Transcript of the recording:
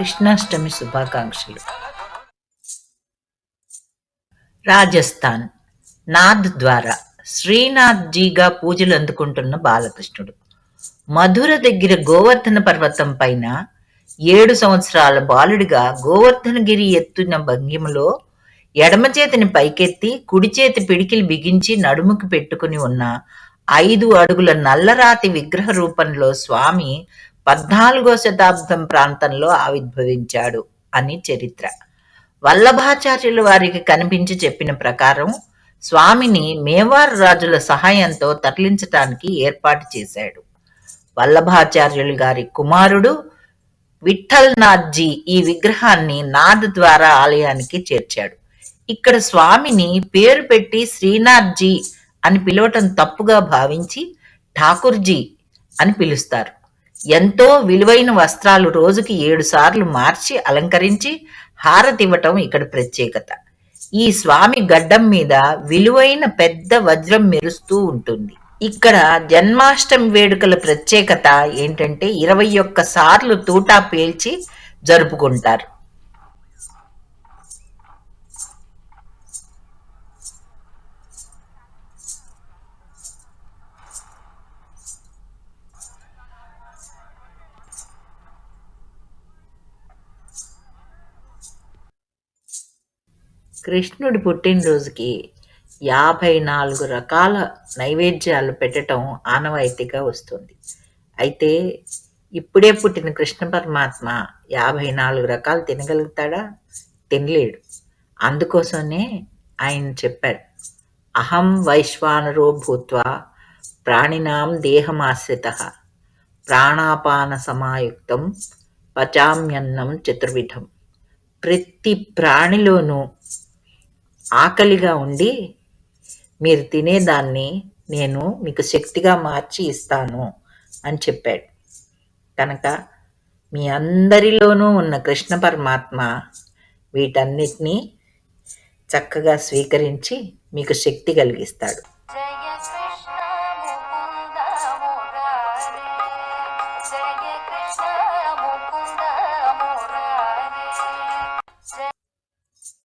కృష్ణాష్టమి శుభాకాంక్షలు. రాజస్థాన్ నాథ్ ద్వారా శ్రీనాథ్ జీగా పూజలు అందుకుంటున్న బాలకృష్ణుడు. మధుర దగ్గర గోవర్ధన పర్వతం పైన 7 సంవత్సరాల బాలుడిగా గోవర్ధనగిరి ఎత్తున భంగిమలో ఎడమ చేతిని పైకెత్తి కుడి చేతి పిడికిలి బిగించి నడుముకి పెట్టుకుని ఉన్న 5 అడుగుల నల్లరాతి విగ్రహ రూపంలో స్వామి 14వ శతాబ్దం ప్రాంతంలో ఆవిర్భవించాడు అని చరిత్ర. వల్లభాచార్యుల వారికి కనిపించి చెప్పిన ప్రకారం స్వామిని మేవార్ రాజుల సహాయంతో తరలించటానికి ఏర్పాటు చేశాడు. వల్లభాచార్యులు గారి కుమారుడు విఠల్ నాథ్జీ ఈ విగ్రహాన్ని నాథ్ ద్వారా ఆలయానికి చేర్చాడు. ఇక్కడ స్వామిని పేరు పెట్టి శ్రీనాథ్జీ అని పిలవటం తప్పుగా భావించి ఠాకూర్జీ అని పిలుస్తారు. ఎంతో విలువైన వస్త్రాలు రోజుకి 7 సార్లు మార్చి అలంకరించి హారతివ్వటం ఇక్కడ ప్రత్యేకత. ఈ స్వామి గడ్డం మీద విలువైన పెద్ద వజ్రం మెరుస్తూ ఉంటుంది. ఇక్కడ జన్మాష్టమి వేడుకల ప్రత్యేకత ఏంటంటే 21 సార్లు తూటా పేల్చి జరుపుకుంటారు. కృష్ణుడి పుట్టినరోజుకి 54 రకాల నైవేద్యాలు పెట్టడం ఆనవాయితీగా వస్తుంది. అయితే ఇప్పుడే పుట్టిన కృష్ణ పరమాత్మ 54 రకాలు తినగలుగుతాడా? తినలేడు. అందుకోసమే ఆయన చెప్పాడు, అహం వైశ్వానరో భూత్వా ప్రాణినాం దేహమాశ్రితః ప్రాణాపాన సమాయుక్తం పచామ్యన్నం చతుర్విధం. ప్రతి ప్రాణిలోనూ ఆకలిగా ఉండి మీరు తినేదాన్ని నేను మీకు శక్తిగా మార్చి ఇస్తాను అని చెప్పాడు. కనుక మీ అందరిలోనూ ఉన్న కృష్ణ పరమాత్మ వీటన్నిటినీ చక్కగా స్వీకరించి మీకు శక్తి కలిగిస్తాడు.